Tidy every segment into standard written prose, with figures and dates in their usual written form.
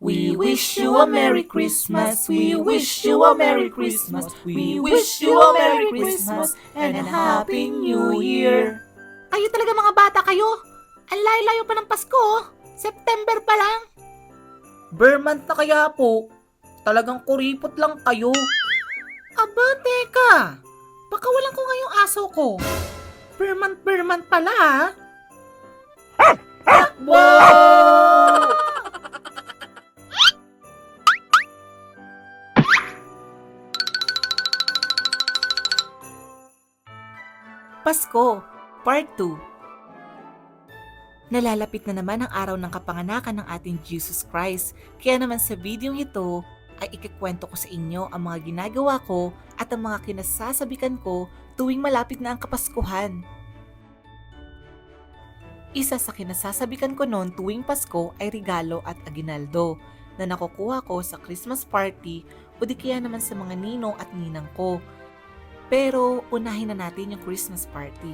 We wish you a Merry Christmas. We wish you a Merry Christmas. We wish you a Merry Christmas and a Happy New Year. Kayo talaga mga bata kayo. Ang layo-layo pa ng Pasko. September pa lang. Bermant na kaya po. Talagang kuripot lang kayo. Aba, teka. Pakawalan ko nga yung aso ko. Bermant pala ha. Wow! Pasko, Part 2. Nalalapit na naman ang araw ng kapanganakan ng ating Jesus Christ, kaya naman sa video ito ay ikikwento ko sa inyo ang mga ginagawa ko at ang mga kinasasabikan ko tuwing malapit na ang Kapaskuhan. Isa sa kinasasabikan ko noon tuwing Pasko ay regalo at aginaldo na nakukuha ko sa Christmas party o di kaya naman sa mga ninong at ninang ko. Pero unahin na natin yung Christmas party.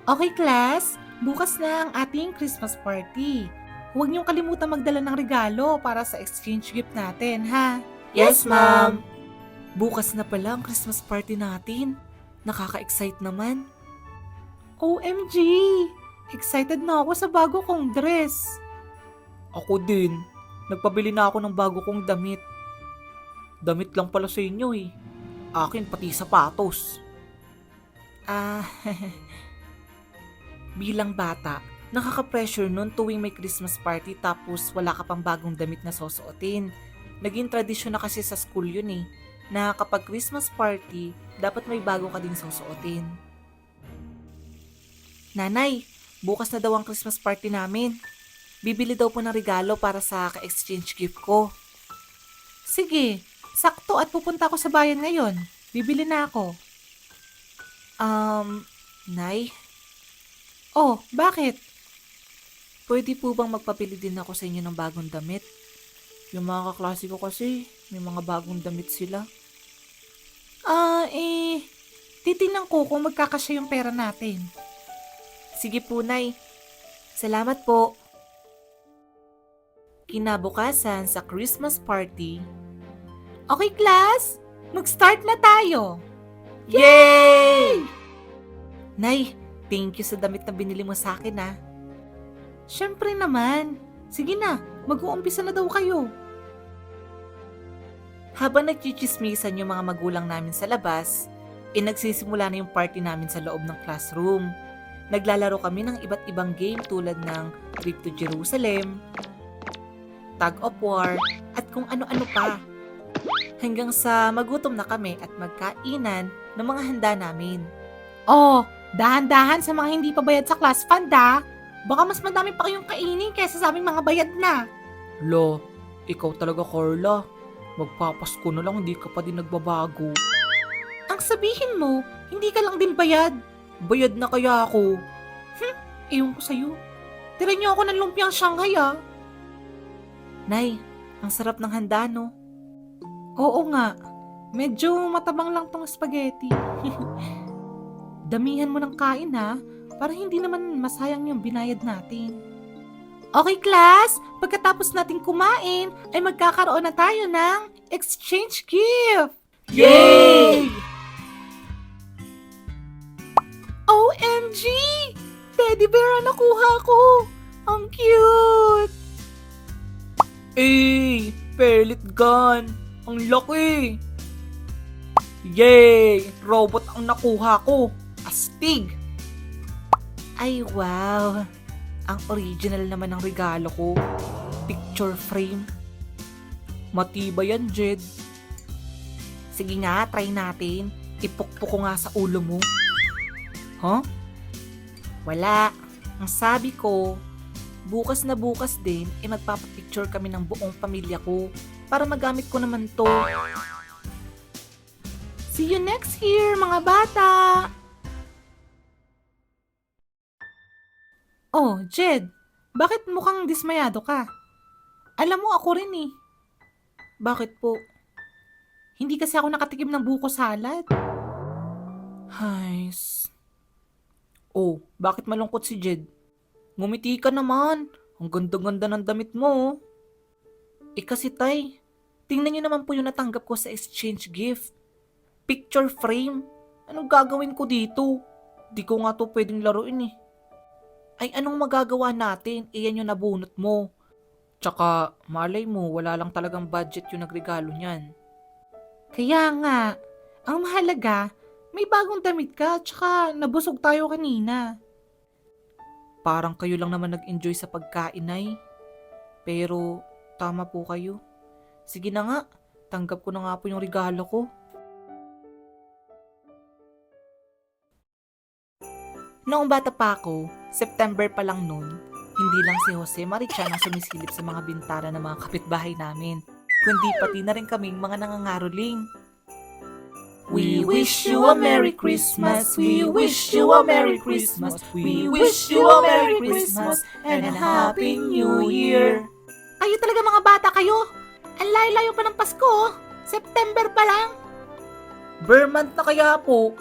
Okay class, bukas na ang ating Christmas party. Huwag niyong kalimutan magdala ng regalo para sa exchange gift natin, ha? Yes, ma'am. Bukas na pala ang Christmas party natin. Nakaka-excite naman. OMG! Excited na ako sa bago kong dress. Ako din. Nagpabili na ako ng bago kong damit. Damit lang pala sa inyo eh. Akin pati sapatos. Bilang bata, nakaka-pressure nun tuwing may Christmas party tapos wala ka pang bagong damit na susuotin. Naging tradisyon na kasi sa school yun eh, na kapag Christmas party, dapat may bago ka din susuotin. Nanay, bukas na daw ang Christmas party namin. Bibili daw po ng regalo para sa ka-exchange gift ko. Sige, sakto at pupunta ako sa bayan ngayon. Bibili na ako. Nay? Oh, bakit? Pwede po bang magpapili din ako sa inyo ng bagong damit? Yung mga kaklase ko kasi, may mga bagong damit sila. Titingnan ko kung magkakasya yung pera natin. Sige po, Nay. Salamat po. Kinabukasan sa Christmas party. Okay, class! Mag-start na tayo! Yay! Nay, thank you sa damit na binili mo sa akin, ha? Siyempre naman. Sige na, mag-uumpisa na daw kayo. Habang nagchichismisan yung mga magulang namin sa labas, nagsisimula na yung party namin sa loob ng classroom. Naglalaro kami ng iba't ibang game tulad ng Trip to Jerusalem, Tug of War, at kung ano-ano pa. Hanggang sa magutom na kami at magkainan ng mga handa namin. Oh, dahan-dahan sa mga hindi pa bayad sa class fund ha. Baka mas madami pa kayong kainin kaysa sa aming mga bayad na. Lo, ikaw talaga Carla. Magpapasko na lang, hindi ka pa din nagbabago. Ang sabihin mo, hindi ka lang din bayad. Bayad na kaya ako. Ewan ko sa'yo. Tira niyo ako ng lumpiang Shanghai ah. Nay, ang sarap ng handa no? Oo nga, medyo matabang lang tong spaghetti. Damihan mo ng kain ha, para hindi naman masayang yung binayad natin. Okay class, pagkatapos natin kumain, ay magkakaroon na tayo ng exchange gift! Yay! OMG! Teddy bear ang nakuha ko! Ang cute! Pellet gun! Ang laki! Yay! Robot ang nakuha ko! Astig! Ay wow! Ang original naman ng regalo ko. Picture frame. Matibay yan, Jed. Sige nga, try natin. Ipukpok ko nga sa ulo mo. Huh? Wala. Ang sabi ko, bukas na bukas din, magpapapicture kami ng buong pamilya ko para magamit ko naman to. See you next year, mga bata! Oh, Jed, bakit mukhang dismayado ka? Alam mo ako rin eh. Bakit po? Hindi kasi ako nakatikim ng buko salad. Hays. Oh, bakit malungkot si Jed? Ngumiti ka naman. Ang ganda-ganda ng damit mo. Kasi tay, tingnan niyo naman po yung natanggap ko sa exchange gift. Picture frame. Anong gagawin ko dito? Di ko nga to pwedeng laruin eh. Ay anong magagawa natin? Iyan yung nabunot mo. Tsaka malay mo, wala lang talagang budget yung nagregalo niyan. Kaya nga, ang mahalaga, may bagong damit ka tsaka nabusog tayo kanina. Parang kayo lang naman nag-enjoy sa pagkain ay. Pero tama po kayo. Sige na nga, tanggap ko na nga po yung regalo ko. Noong bata pa ako, September pa lang noon, hindi lang si Jose Marichan ang sumisilip sa mga bintana ng mga kapitbahay namin, kundi pati na rin kaming mga nangangaroling. We wish you a Merry Christmas. We wish you a Merry Christmas. We wish you a Merry Christmas and a Happy New Year. Kayo talaga mga bata kayo! Ang layo-layo pa ng Pasko! September pa lang! Month na kaya po?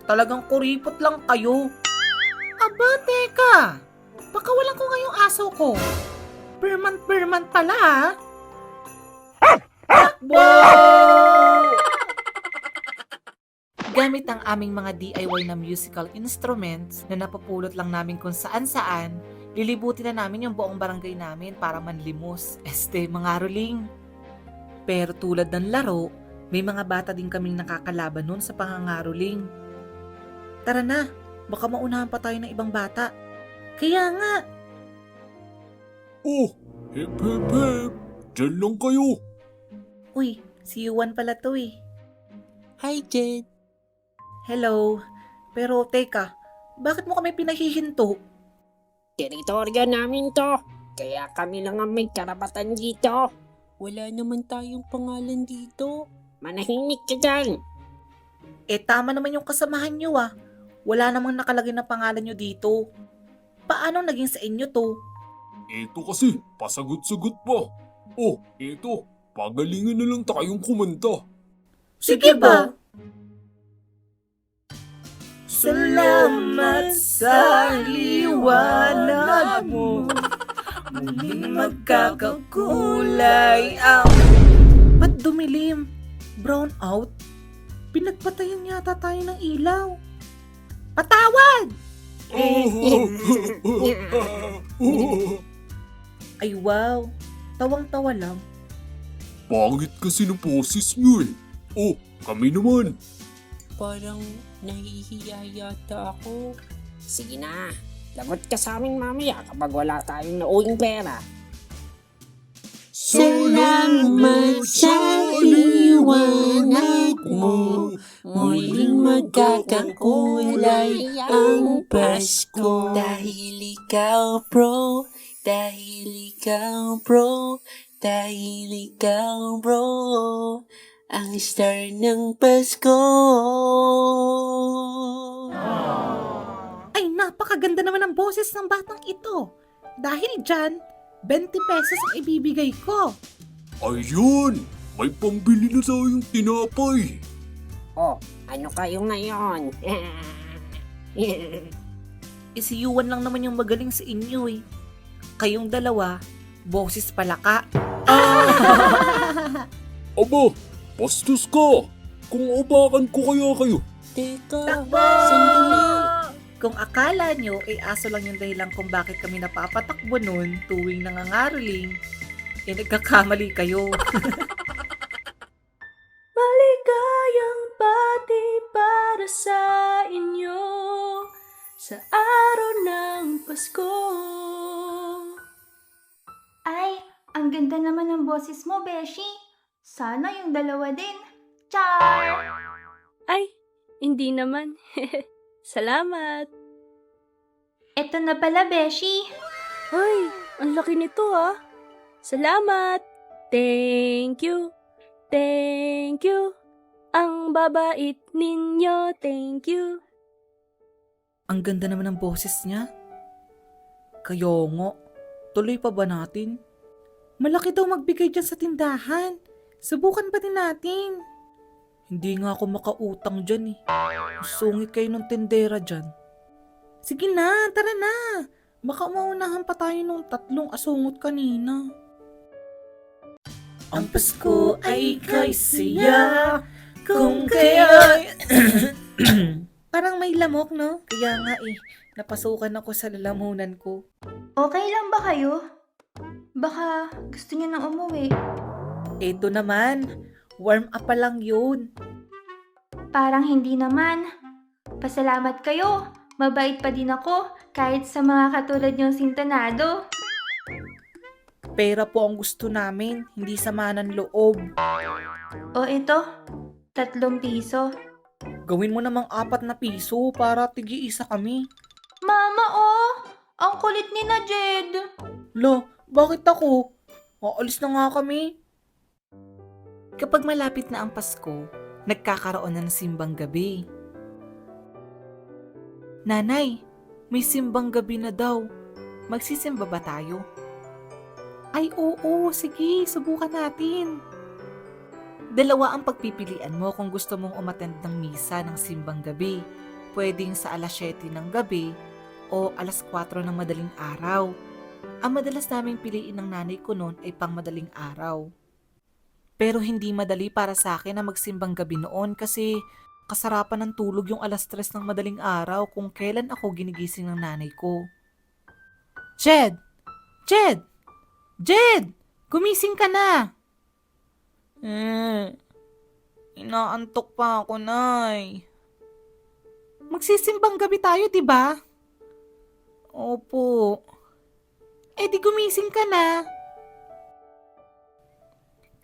Talagang kuripot lang kayo. Aba, teka! Baka walang ko ngayong aso ko. Month pala ha? Takbo! Gamit ang aming mga DIY na musical instruments na napapulot lang namin kung saan-saan, lilibutin na namin yung buong barangay namin para manlimos, mga roling. Pero tulad ng laro, may mga bata din kaming nakakalaban nun sa pangangaroling. Tara na, baka maunahan pa tayo ng ibang bata. Kaya nga. Oh, hip hip hip, dyan lang kayo. Uy, si Yuan pala to eh. Hi, Jed. Hello. Pero teka, bakit mo kami pinahihinto? Teritoryo namin to. Kaya kami lang ang may karapatan dito. Wala naman tayong pangalan dito. Manahimik ka dyan. Tama naman yung kasamahan nyo ah. Wala namang nakalagay na pangalan nyo dito. Paano naging sa inyo to? Ito kasi, pasagot-sagot pa. Oh, ito, pagalingan na lang tayong kumanta. Sige ba? Salamat sa liwanag mo. Muling magkakakulay ang... Ba't dumilim? Brown out? Pinagpatayan yata tayo ng ilaw. Patawad! Ay wow, tawang-tawa lang. Pangit kasi ng poses nyo eh. Oh, kami naman. Parang nahihiya yata ako. Sige na, lagot ka sa amin mamaya kapag wala tayong nauwing pera. Salamat sa liwanag mo. Muling magkakakulay ang Pasko. Dahil ikaw bro, dahil ikaw bro, dahil ikaw bro, ang star ng Pasko. Ay napakaganda naman ang boses ng batang ito. Dahil dyan, 20 pesos ang ibibigay ko. Ayun, may pambili na tayong tinapay. Oh, ano kayo ngayon? Si Yuan lang naman yung magaling sa inyo eh. Kayong dalawa, boses palaka. Aba, bastos ka. Kung upakan ko kaya kayo. Teka, sandali. Kung akala nyo ay aso lang yung dahilan kung bakit kami napapatakbo nun tuwing nangangaroling, nagkakamali kayo. Maligayang bati para sa inyo sa araw ng Pasko. Ay, ang ganda naman ng boses mo, Beshi. Sana yung dalawa din. Char! Ay, hindi naman. Salamat. Eto na pala, Beshi. Ay, ang laki nito ah. Salamat. Thank you. Thank you. Ang babait ninyo. Thank you. Ang ganda naman ng boses niya. Kayo nga, tuloy pa ba natin? Malaki daw magbigay dyan sa tindahan. Subukan pa din natin. Hindi nga ako makautang dyan eh. Sungit kayo ng tendera dyan. Sige na, tara na. Baka maunahan pa tayo nung 3 asungot kanina. Ang Pasko ay ika'y saya, kung kaya... Parang may lamok, no? Kaya nga napasukan ako sa lalamunan ko. Okay lang ba kayo? Baka gusto niyo nang umuwi. Eto naman, warm up pa lang yun. Parang hindi naman. Pasalamat kayo. Mabait pa din ako kahit sa mga katulad niyong sintonado. Pera po ang gusto namin, hindi sama ng loob. O ito, 3 piso. Gawin mo namang 4 na piso para tigi-isa kami. Mama, oh! Ang kulit ni na Jed. Lo, bakit ako? Aalis na nga kami. Kapag malapit na ang Pasko, nagkakaroon na ng simbang gabi. Nanay, may simbang gabi na daw. Magsisimba ba tayo? Ay oo, sige, subukan natin. 2 ang pagpipilian mo kung gusto mong umattend ng misa ng simbang gabi. Pwedeng sa alas 7 ng gabi o alas 4 ng madaling araw. Ang madalas naming piliin ng nanay ko noon ay pang madaling araw. Pero hindi madali para sa akin na magsimbang gabi noon kasi kasarapan ng tulog yung alas 3 ng madaling araw kung kailan ako ginigising ng nanay ko. Jed! Jed! Jed! Gumising ka na! Inaantok pa ako, Nay. Magsisimbang gabi tayo, di ba? Opo. Eh di gumising ka na.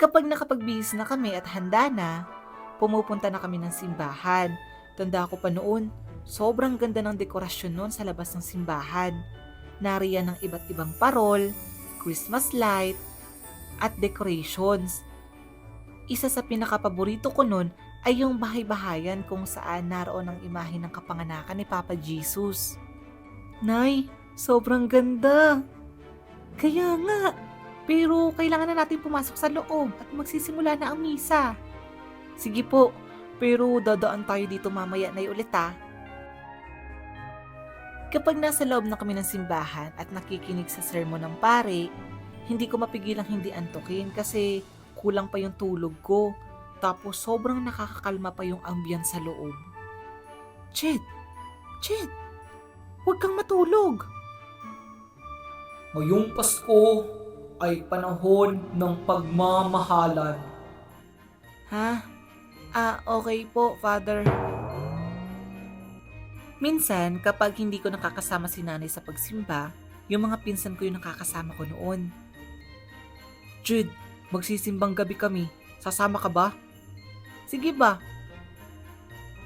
Kapag nakapagbihis na kami at handa na, pumupunta na kami ng simbahan. Tanda ko pa noon, sobrang ganda ng dekorasyon noon sa labas ng simbahan. Nariyan ng iba't ibang parol, Christmas light, at decorations. Isa sa pinakapaborito ko noon ay yung bahay-bahayan kung saan naroon ang imahe ng kapanganakan ni Papa Jesus. Nay, sobrang ganda. Kaya nga, pero kailangan na natin pumasok sa loob at magsisimula na ang misa. Sige po, pero dadaan tayo dito mamaya na ulit ha. Kapag nasa loob na kami ng simbahan at nakikinig sa sermon ng pare, hindi ko mapigilang hindi antukin kasi kulang pa yung tulog ko. Tapos sobrang nakakakalma pa yung ambience sa loob. Jed! Jed! Huwag kang matulog! Ngayong Pasko ay panahon ng pagmamahalan. Ha? Okay po, Father. Minsan, kapag hindi ko nakakasama si nanay sa pagsimba, yung mga pinsan ko yung nakakasama ko noon. Jude, magsisimbang gabi kami. Sasama ka ba? Sige ba?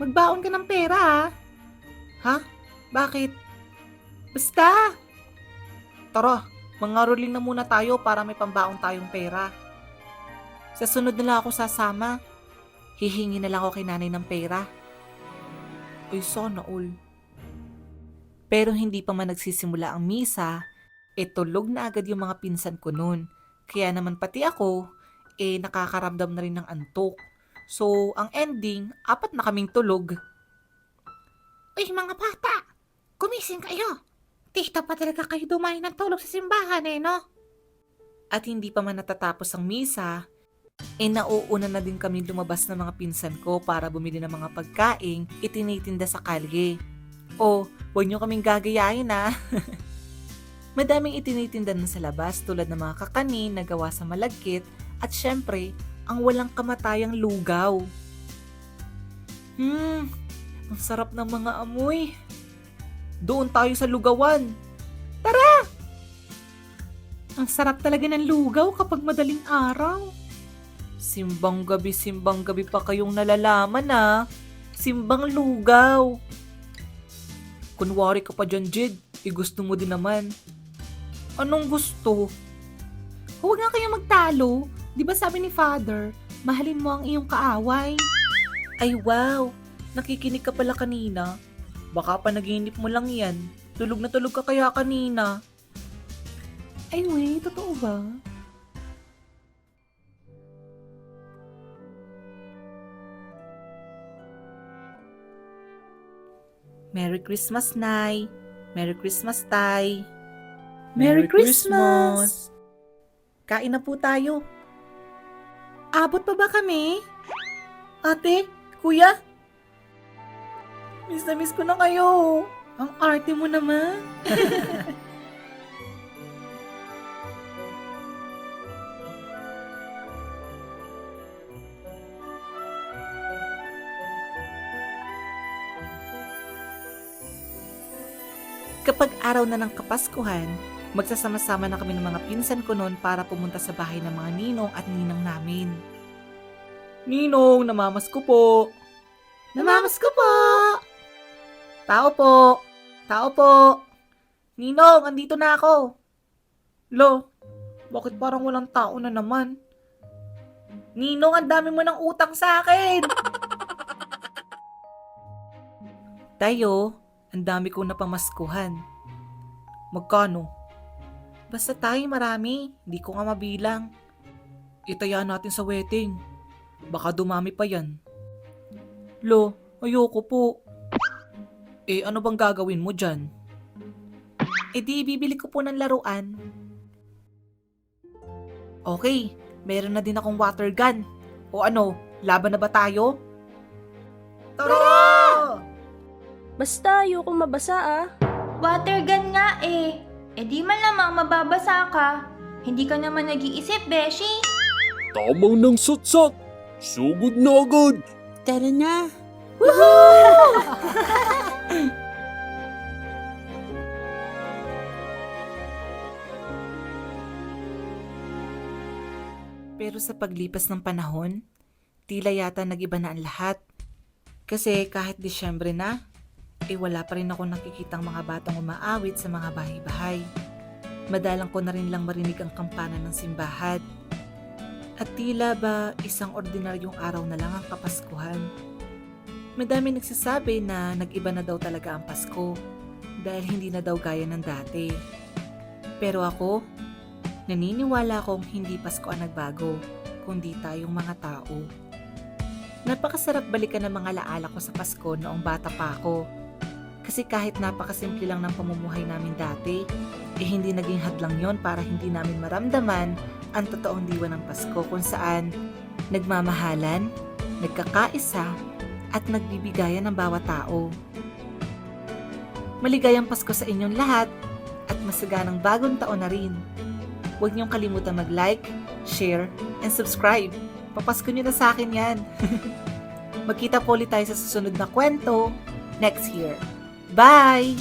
Magbaon ka ng pera ha? Ha? Bakit? Basta! Tara, mangaroling na muna tayo para may pambaon tayong pera. Sa sunod na lang ako sasama. Hihingi na lang ako kay nanay ng pera. Ay, sana all. Pero hindi pa man nagsisimula ang misa, tulog na agad yung mga pinsan ko noon. Kaya naman pati ako, nakakaramdam na rin ng antok. So, ang ending, 4 na kaming tulog. Uy mga bata, gumising kayo. Tita pa talaga kayo dumayo ng tulog sa simbahan no? At hindi pa man natatapos ang misa, nauuna na din kami lumabas ng mga pinsan ko para bumili ng mga pagkaing itinitinda sa kalye. Huwag nyo kaming gagayahin ha. Madaming itinitinda na sa labas tulad ng mga kakanin na gawa sa malagkit at syempre, ang walang kamatayang lugaw. Ang sarap ng mga amoy. Doon tayo sa lugawan. Tara! Ang sarap talaga ng lugaw kapag madaling araw. Simbang gabi pa kayong nalalaman ha. Simbang lugaw. Kunwari ka pa dyan, Jed. Gusto mo din naman. Anong gusto? Huwag nga kayo magtalo. Di ba sabi ni Father, mahalin mo ang iyong kaaway? Ay wow, nakikinig ka pala kanina. Baka pa naginip mo lang yan. Tulog na tulog ka kaya kanina. Ay wait, totoo ba? Merry Christmas, Nay. Merry Christmas, Tay. Merry Christmas! Kain na po tayo. Abot pa ba kami? Ate, kuya? Miss na miss ko na kayo. Ang arte mo naman. Kapag araw na ng Kapaskuhan, magsasama-sama na kami ng mga pinsan ko noon para pumunta sa bahay ng mga ninong at ninang namin. Ninong, namamas ko po. Namamas ko po. Tao po. Tao po. Ninong, andito na ako. Lo, bakit parang walang tao na naman? Ninong, ang dami mo ng utang sa akin. Tayo, ang dami kong napamaskuhan. Magkano? Basta tayo marami, hindi ko nga mabilang. Itaya natin sa wedding. Baka dumami pa yan. Lo, ayoko po. Ano bang gagawin mo dyan? Di bibili ko po ng laruan. Okay, meron na din akong water gun. O ano, laban na ba tayo? Tara! Basta ayokong mabasa ah. Water gun nga eh. Di man lamang mababasa ka. Hindi ka naman nag-iisip, Beshi. Tamang ng satsat. Sugod na agad. Tara na. Pero sa paglipas ng panahon, tila yata nag-iba na ang lahat. Kasi kahit Disyembre na, wala pa rin ako nakikitang mga batang umaawit sa mga bahay-bahay. Madalang ko na rin lang marinig ang kampana ng simbahan. At tila ba isang ordinaryong araw na lang ang Kapaskuhan. Madami nagsasabi na nag-iba na daw talaga ang Pasko dahil hindi na daw gaya ng dati. Pero ako, naniniwala akong hindi Pasko ang nagbago, kundi tayong mga tao. Napakasarap balikan ng mga laala ko sa Pasko noong bata pa ako. Kasi kahit napakasimple lang ng pamumuhay namin dati, hindi naging hadlang yon para hindi namin maramdaman ang totoong diwa ng Pasko kung saan nagmamahalan, nagkakaisa, at nagbibigayan ng bawat tao. Maligayang Pasko sa inyong lahat at masaganang bagong taon na rin. Huwag niyong kalimutan mag-like, share, and subscribe. Papasko niyo na sa akin yan. Magkita po ulit tayo sa susunod na kwento next year. Bye!